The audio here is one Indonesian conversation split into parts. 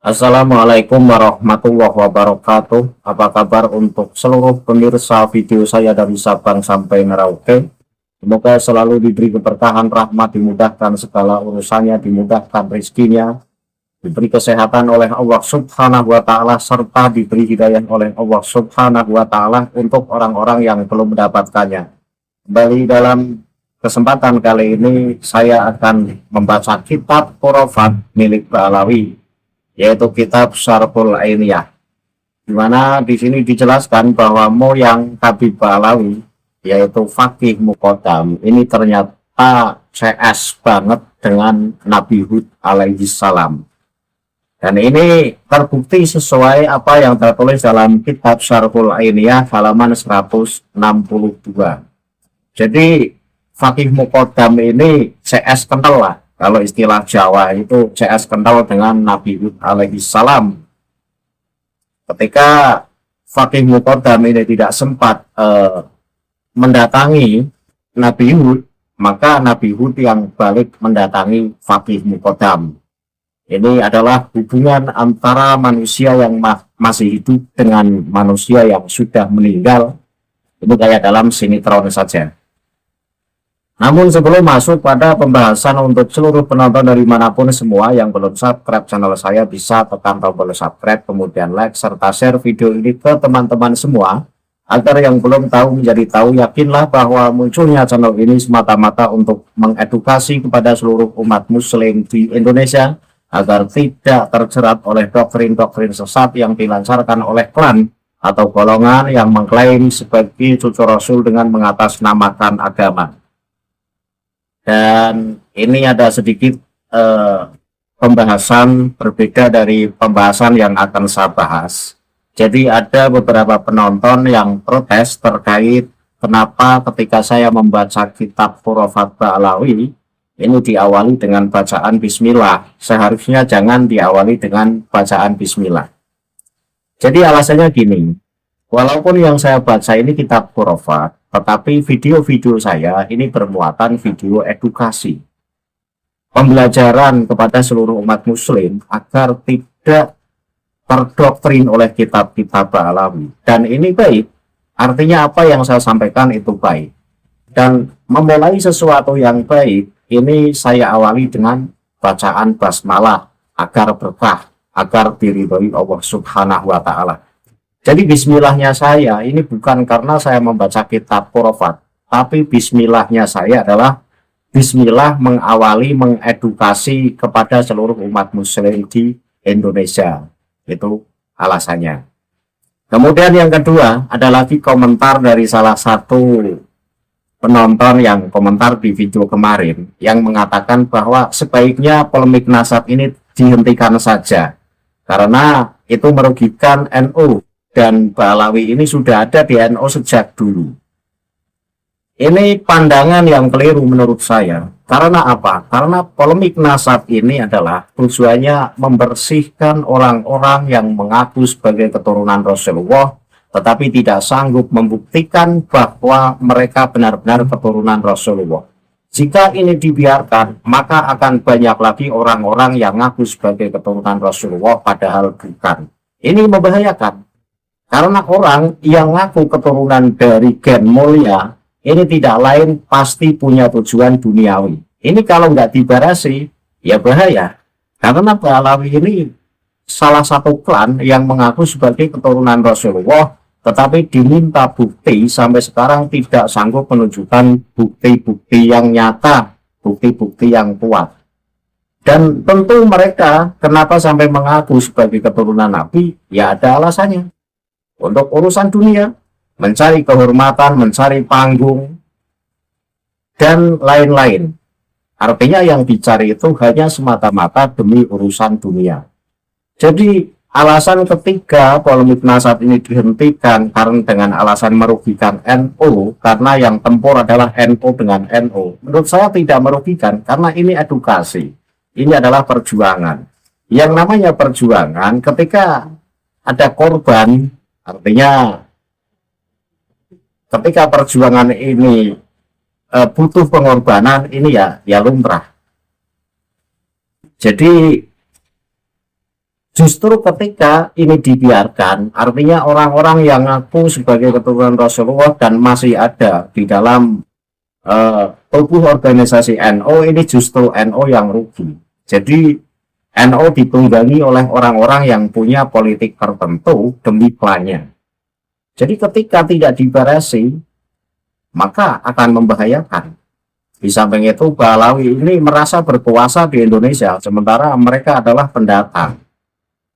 Assalamualaikum warahmatullahi wabarakatuh. Apa kabar untuk seluruh pemirsa video saya dari Sabang sampai Merauke? Semoga selalu diberi keberkahan, rahmat, dimudahkan segala urusannya, dimudahkan rezekinya, diberi kesehatan oleh Allah Subhanahu wa Ta'ala, serta diberi hidayah oleh Allah Subhanahu wa Ta'ala untuk orang-orang yang belum mendapatkannya. Kembali dalam kesempatan kali ini, saya akan membaca kitab khurafat milik Ba'alawi, yaitu kitab Syarhul Ainiyah, di mana di sini dijelaskan bahwa moyang Habib Ba'alawi, yaitu Fakih Muqaddam, ini ternyata CS banget dengan Nabi Hud alaihi salam. Dan ini terbukti sesuai apa yang tertulis dalam kitab Syarhul Ainiyah halaman 162. Jadi Fakih Muqaddam ini CS kental lah. Kalau istilah Jawa itu CS kental dengan Nabi Hud alaihi salam. Ketika Fakih Muqaddam ini tidak sempat mendatangi Nabi Hud, maka Nabi Hud yang balik mendatangi Fakih Muqaddam. Ini adalah hubungan antara manusia yang masih hidup dengan manusia yang sudah meninggal. Ini kayak dalam sinetron saja. Namun sebelum masuk pada pembahasan, untuk seluruh penonton dari manapun semua yang belum subscribe channel saya, bisa tekan tombol subscribe, kemudian like, serta share video ini ke teman-teman semua, agar yang belum tahu menjadi tahu. Yakinlah bahwa munculnya channel ini semata-mata untuk mengedukasi kepada seluruh umat muslim di Indonesia, agar tidak terjerat oleh doktrin-doktrin sesat yang dilancarkan oleh klan atau golongan yang mengklaim sebagai cucu Rasul dengan mengatasnamakan agama. Dan ini ada sedikit pembahasan berbeda dari pembahasan yang akan saya bahas. Jadi ada beberapa penonton yang protes terkait kenapa ketika saya membaca kitab khurafat Ba'alawi ini diawali dengan bacaan bismillah. Seharusnya jangan diawali dengan bacaan bismillah. Jadi alasannya gini, walaupun yang saya baca ini kitab khurafat, tetapi video-video saya ini bermuatan video edukasi, pembelajaran kepada seluruh umat muslim agar tidak terdoktrin oleh kitab-kitab Ba'alawi. Dan ini baik, artinya apa yang saya sampaikan itu baik. Dan memulai sesuatu yang baik, ini saya awali dengan bacaan basmalah agar berkah, agar diridhoi Allah Subhanahu wa Ta'ala. Jadi bismillahnya saya ini bukan karena saya membaca kitab khurafat, tapi bismillahnya saya adalah bismillah mengawali mengedukasi kepada seluruh umat muslim di Indonesia. Itu alasannya. Kemudian yang kedua ada lagi komentar dari salah satu penonton yang komentar di video kemarin, yang mengatakan bahwa sebaiknya polemik nasab ini dihentikan saja karena itu merugikan NU. Dan Ba'alawi ini sudah ada di NU sejak dulu. Ini pandangan yang keliru menurut saya. Karena apa? Karena polemik nasab ini adalah tujuannya membersihkan orang-orang yang mengaku sebagai keturunan Rasulullah, tetapi tidak sanggup membuktikan bahwa mereka benar-benar keturunan Rasulullah. Jika ini dibiarkan, maka akan banyak lagi orang-orang yang mengaku sebagai keturunan Rasulullah padahal bukan. Ini membahayakan. Karena orang yang ngaku keturunan dari gen mulia ini tidak lain pasti punya tujuan duniawi. Ini kalau nggak dibarasi ya bahaya. Karena Ba'alawi ini salah satu klan yang mengaku sebagai keturunan Rasulullah, tetapi diminta bukti sampai sekarang tidak sanggup menunjukkan bukti-bukti yang nyata, bukti-bukti yang kuat. Dan tentu mereka kenapa sampai mengaku sebagai keturunan Nabi, ya ada alasannya. Untuk urusan dunia, mencari kehormatan, mencari panggung, dan lain-lain. Artinya yang dicari itu hanya semata-mata demi urusan dunia. Jadi alasan ketiga polemik nasab ini dihentikan karena dengan alasan merugikan NU, karena yang tempur adalah NU dengan NU. Menurut saya tidak merugikan karena ini edukasi. Ini adalah perjuangan. Yang namanya perjuangan ketika ada korban, artinya ketika perjuangan ini butuh pengorbanan, ini ya lumrah. Jadi Justru ketika ini dibiarkan, artinya orang-orang yang ngaku sebagai keturunan Rasulullah dan masih ada di dalam tubuh organisasi NU, ini justru NU yang rugi. Jadi NU ditunggangi oleh orang-orang yang punya politik tertentu demi klannya. Jadi ketika tidak dibarasi, maka akan membahayakan. Di samping itu, Balawi ini merasa berkuasa di Indonesia, sementara mereka adalah pendatang.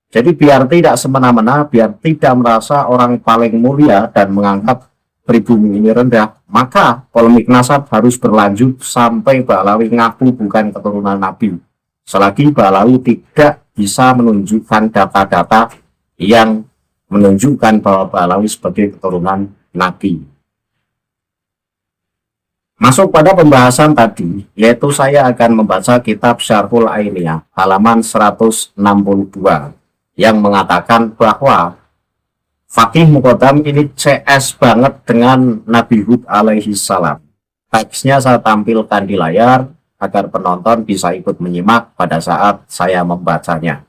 Jadi biar tidak semena-mena, biar tidak merasa orang paling mulia dan menganggap pribumi ini rendah, maka polemik nasab harus berlanjut sampai Balawi ngaku bukan keturunan Nabi. Selagi Balawi tidak bisa menunjukkan data-data yang menunjukkan bahwa Balawi sebagai keturunan Nabi. Masuk pada pembahasan tadi, yaitu saya akan membaca kitab Syarhul Ainiyah halaman 162 yang mengatakan bahwa Fakih Muqaddam ini CS banget dengan Nabi Hud alaihi salam. Teksnya saya tampilkan di layar agar penonton bisa ikut menyimak pada saat saya membacanya.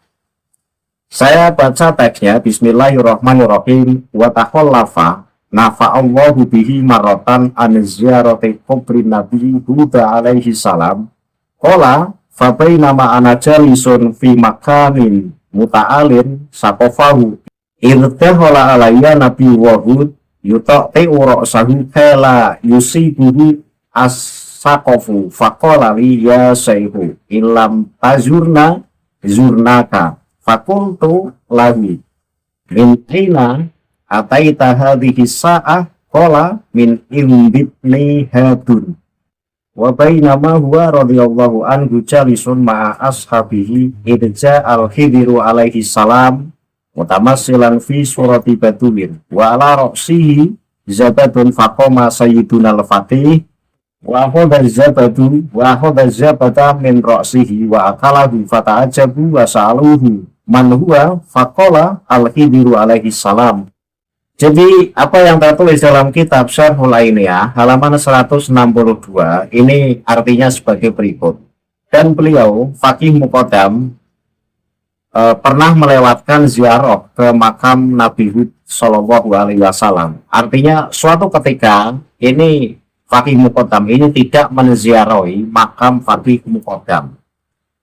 Saya baca teksnya. Bismillahirrahmanirrahim. Wa takhallafa nafa'allahu bihi maratan an ziyarati qabrin Nabi Hud alaihi salam. Qala fa bainama ana jalisun fi makanin muta'alin sakofahu irtahola alaiya Nabi Wahud yuta'ti uroksahu kala yusibuhu as-sakofu faqala li ya sayhu ilam tazurna zurnaka fakultu lahu min ina ataita hadhihi sa'ah qala min imbitni hadun wa bainama huwa radhiyallahu anhu jalisun ma'a ashabihi idja al-khidiru alaihi salam mutamassilan fi surati batulin wa ala ra'sihi zabadun faqama sayyiduna al-fatih wa akhadha zabada min ra'sihi wa akalahu fata'ajabu wa sa'aluhu man huwa faqala al-khidiru alaihi salam. Jadi apa yang tertulis dalam kitab Syarhul Ainiyah halaman 162 ini artinya sebagai berikut. Dan beliau Fakih Muqaddam pernah melewatkan ziarah ke makam Nabi Hud Shallallahu Alaihi Wasallam. Artinya suatu ketika ini Fakih Muqaddam ini tidak menziarahi makam Fakih Muqaddam.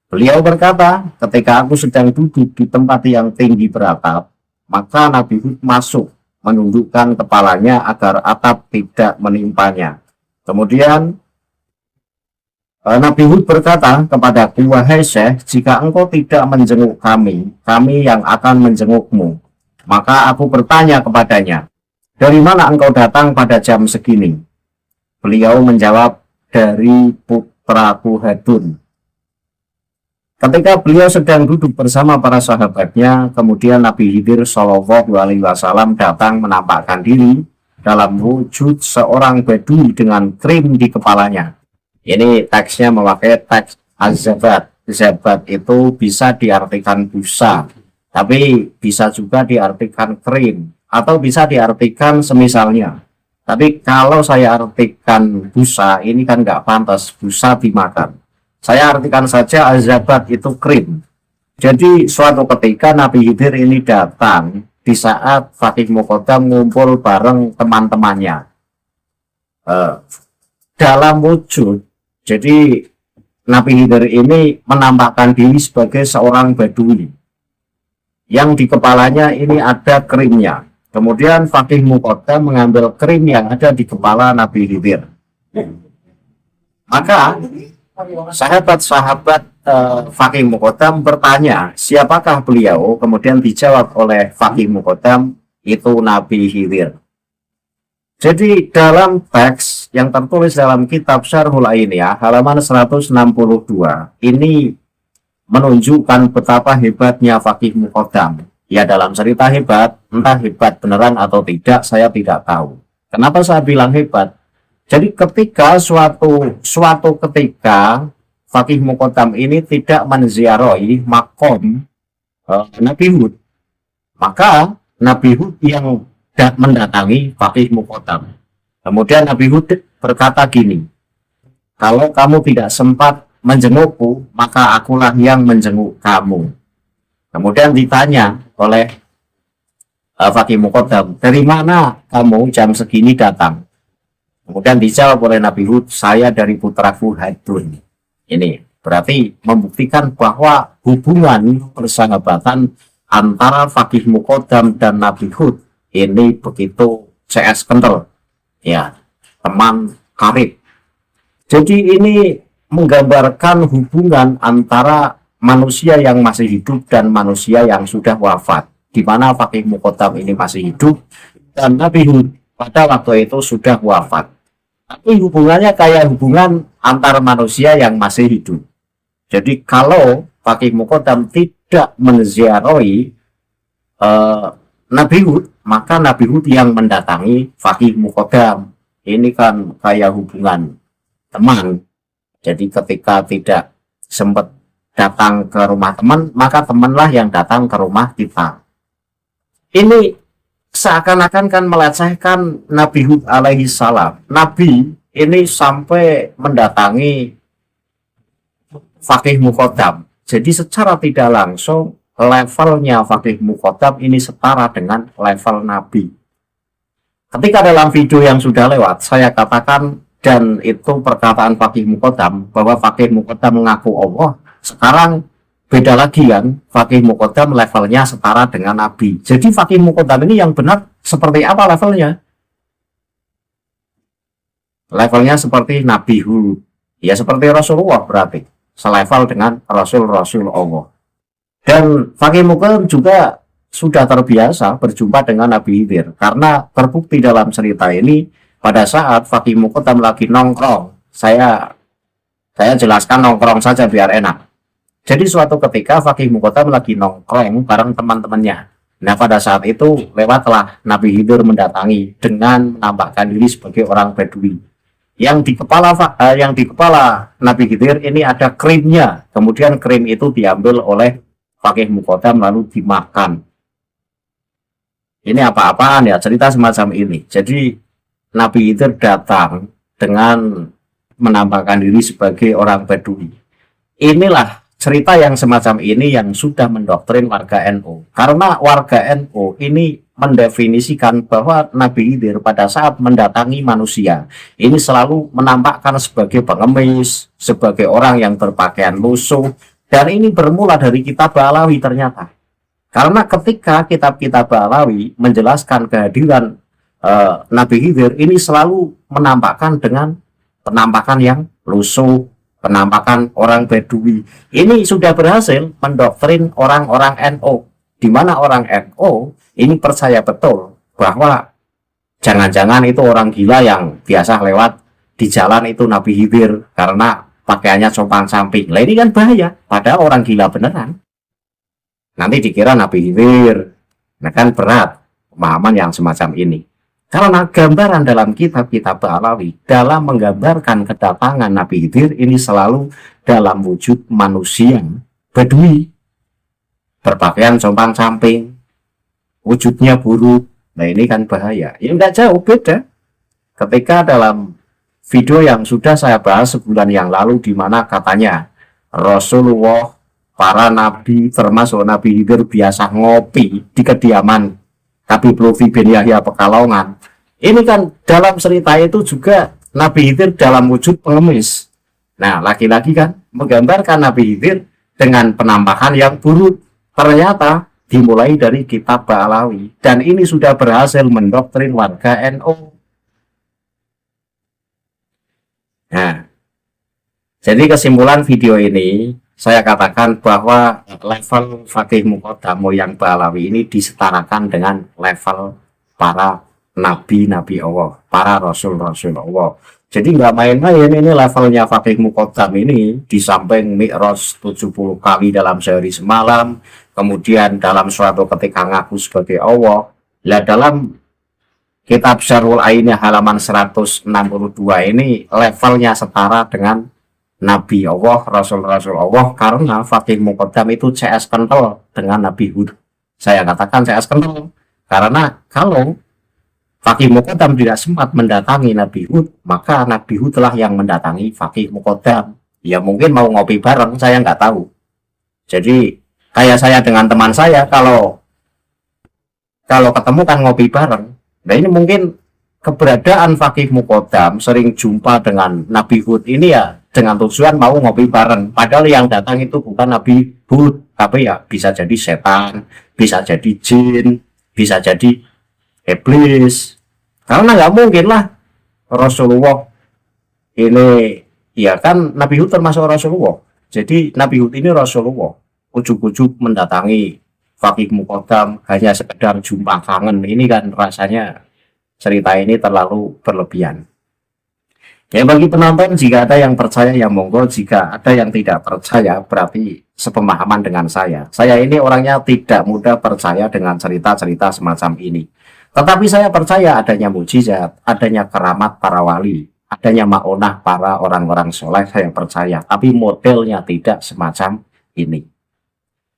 Beliau berkata, ketika aku sedang duduk di tempat yang tinggi beratap, maka Nabi Hud masuk menundukkan kepalanya agar atap tidak menimpanya. Kemudian Nabi Hud berkata kepadaku, wahai Syekh, jika engkau tidak menjenguk kami, kami yang akan menjengukmu. Maka aku bertanya kepadanya, dari mana engkau datang pada jam segini? Beliau menjawab, dari putraku Hadun. Ketika beliau sedang duduk bersama para sahabatnya, kemudian Nabi Khidir Shallallahu Alaihi Wasallam datang menampakkan diri dalam wujud seorang badui dengan krim di kepalanya. Ini teksnya memakai teks az-zabat. Zabat itu bisa diartikan busa, tapi bisa juga diartikan krim, atau bisa diartikan semisalnya. Tapi kalau saya artikan busa, ini kan nggak pantas, busa dimakan. Saya artikan saja az-zabat itu krim. Jadi suatu ketika Nabi Khidir ini datang di saat Fakih Muqaddam ngumpul bareng teman-temannya dalam wujud. Jadi Nabi Khidir ini menampakkan diri sebagai seorang badui yang di kepalanya ini ada krimnya. Kemudian Fakih Muqaddam mengambil krim yang ada di kepala Nabi Khidir. Maka sahabat-sahabat Fakih Muqaddam bertanya, siapakah beliau? Kemudian dijawab oleh Fakih Muqaddam, itu Nabi Khidir. Jadi dalam teks yang tertulis dalam kitab Syarhul Ainiyah halaman 162 ini menunjukkan betapa hebatnya Fakih Muqaddam. Ya dalam cerita hebat, entah hebat beneran atau tidak, saya tidak tahu. Kenapa saya bilang hebat? Jadi ketika suatu ketika Fakih Muqaddam ini tidak menziarahi makom Nabi Hud, maka Nabi Hud yang mendatangi Fakih Muqaddam. Kemudian Nabi Hud berkata gini, kalau kamu tidak sempat menjengukku, maka akulah yang menjenguk kamu. Kemudian ditanya oleh Fakih Muqaddam, dari mana kamu jam segini datang? Kemudian dijawab oleh Nabi Hud, saya dari putraku Hadun. Ini berarti membuktikan bahwa hubungan persahabatan antara Fakih Muqaddam dan Nabi Hud ini begitu CS kental, ya, teman karib. Jadi ini menggambarkan hubungan antara manusia yang masih hidup dan manusia yang sudah wafat, di mana Fakih Muqaddam ini masih hidup dan Nabi Hud pada waktu itu sudah wafat. Tapi hubungannya kayak hubungan antar manusia yang masih hidup. Jadi kalau Fakih Muqaddam tidak menziarahi Nabi Hud, maka Nabi Hud yang mendatangi Fakih Muqaddam. Ini kan kayak hubungan teman. Jadi ketika tidak sempat datang ke rumah teman, maka temanlah yang datang ke rumah kita. Ini seakan-akan kan melecehkan Nabi Hud alaihi salam. Nabi ini sampai mendatangi Fakih Muqaddam. Jadi secara tidak langsung levelnya Fakih Muqaddam ini setara dengan level Nabi. Ketika dalam video yang sudah lewat saya katakan, dan itu perkataan Fakih Muqaddam, bahwa Fakih Muqaddam mengaku Allah, sekarang beda lagi kan, Fakih Muqaddam levelnya setara dengan Nabi. Jadi Fakih Muqaddam ini yang benar seperti apa levelnya? Levelnya seperti Nabi Hud, ya seperti Rasulullah, berarti selevel dengan Rasul-Rasul Allah. Dan Fakih Muqaddam juga sudah terbiasa berjumpa dengan Nabi Khidir, karena terbukti dalam cerita ini pada saat Fakih Muqaddam lagi nongkrong. Saya jelaskan nongkrong saja biar enak. Jadi suatu ketika Fakih Muqaddam lagi nongkrong bareng teman-temannya. Nah pada saat itu lewatlah Nabi Khidir mendatangi dengan menampakkan diri sebagai orang Badui. Yang di kepala Nabi Khidir ini ada krimnya. Kemudian krim itu diambil oleh Fakih Muqaddam lalu dimakan. Ini apa-apaan ya, cerita semacam ini. Jadi Nabi Khidir datang dengan menampakkan diri sebagai orang Badui. Inilah cerita yang semacam ini yang sudah mendoktrin warga NU. Karena warga NU ini mendefinisikan bahwa Nabi Khidir pada saat mendatangi manusia ini selalu menampakkan sebagai pengemis, sebagai orang yang berpakaian lusuh. Dan ini bermula dari kitab Ba'alawi ternyata. Karena ketika kitab-kitab Ba'alawi menjelaskan kehadiran Nabi Khidir ini selalu menampakkan dengan penampakan yang lusuh, penampakan orang Badui. Ini sudah berhasil mendoktrin orang-orang NU, di mana orang NU ini percaya betul bahwa jangan-jangan itu orang gila yang biasa lewat di jalan itu Nabi Khidir karena pakaiannya compang camping. Lah ini kan bahaya, padahal orang gila beneran. Nanti dikira Nabi Khidir. Nah kan berat pemahaman yang semacam ini. Karena gambaran dalam kitab-kitab Ba'alawi dalam menggambarkan kedatangan Nabi Khidir ini selalu dalam wujud manusia Badui, berpakaian compang-camping, wujudnya buruk. Nah ini kan bahaya. Ini tidak jauh beda ketika dalam video yang sudah saya bahas sebulan yang lalu, di mana katanya Rasulullah, para nabi termasuk Nabi Khidir biasa ngopi di kediaman Habib Lutfi bin Yahya Pekalongan. Ini kan dalam cerita itu juga Nabi Khidir dalam wujud pengemis. Nah, lagi-lagi kan menggambarkan Nabi Khidir dengan penampakan yang buruk. Ternyata dimulai dari kitab Ba'alawi. Dan ini sudah berhasil mendoktrin warga NU. Nah, jadi kesimpulan video ini, saya katakan bahwa level Fakih Muqaddam yang Ba'alawi ini disetarakan dengan level para nabi-nabi Allah, para rasul-rasul Allah. Jadi nggak main-main ini levelnya Fakih Muqaddam ini, di samping Mi'raj 70 kali dalam sehari semalam, kemudian dalam suatu ketika ngaku sebagai Allah. Lah dalam kitab Syarhul Ainiyah halaman 162 ini levelnya setara dengan Nabi Allah, Rasul-Rasul Allah, karena Fakih Muqaddam itu CS kental dengan Nabi Hud. Saya katakan CS kental, karena kalau Fakih Muqaddam tidak sempat mendatangi Nabi Hud, maka Nabi Hud telah yang mendatangi Fakih Muqaddam. Ya mungkin mau ngopi bareng, saya nggak tahu. Jadi Kayak saya dengan teman saya, kalau ketemu kan ngopi bareng. Nah ini mungkin keberadaan Fakih Mukodam sering jumpa dengan Nabi Hud ini ya dengan tujuan mau ngopi bareng. Padahal yang datang itu bukan Nabi Hud, tapi ya bisa jadi setan, bisa jadi jin, bisa jadi iblis. Karena nggak mungkin lah Rasulullah ini, ya kan Nabi Hud termasuk Rasulullah. Jadi Nabi Hud ini Rasulullah. Ujuk-ujuk mendatangi Fakih Mukodam hanya sekedar jumpa kangen. Ini kan rasanya cerita ini terlalu berlebihan. Ya bagi penonton, jika ada yang percaya ya monggo, jika ada yang tidak percaya berarti sepemahaman dengan saya. Saya ini orangnya tidak mudah percaya dengan cerita-cerita semacam ini. Tetapi saya percaya adanya mujizat, adanya keramat para wali, adanya maunah para orang-orang soleh, saya percaya. Tapi modelnya tidak semacam ini.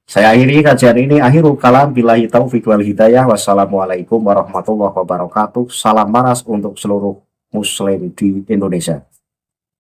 Saya akhiri kajian ini, akhirul kalam, billahi taufiq wal hidayah. Wassalamualaikum warahmatullahi wabarakatuh. Salam maras untuk seluruh muslim di Indonesia.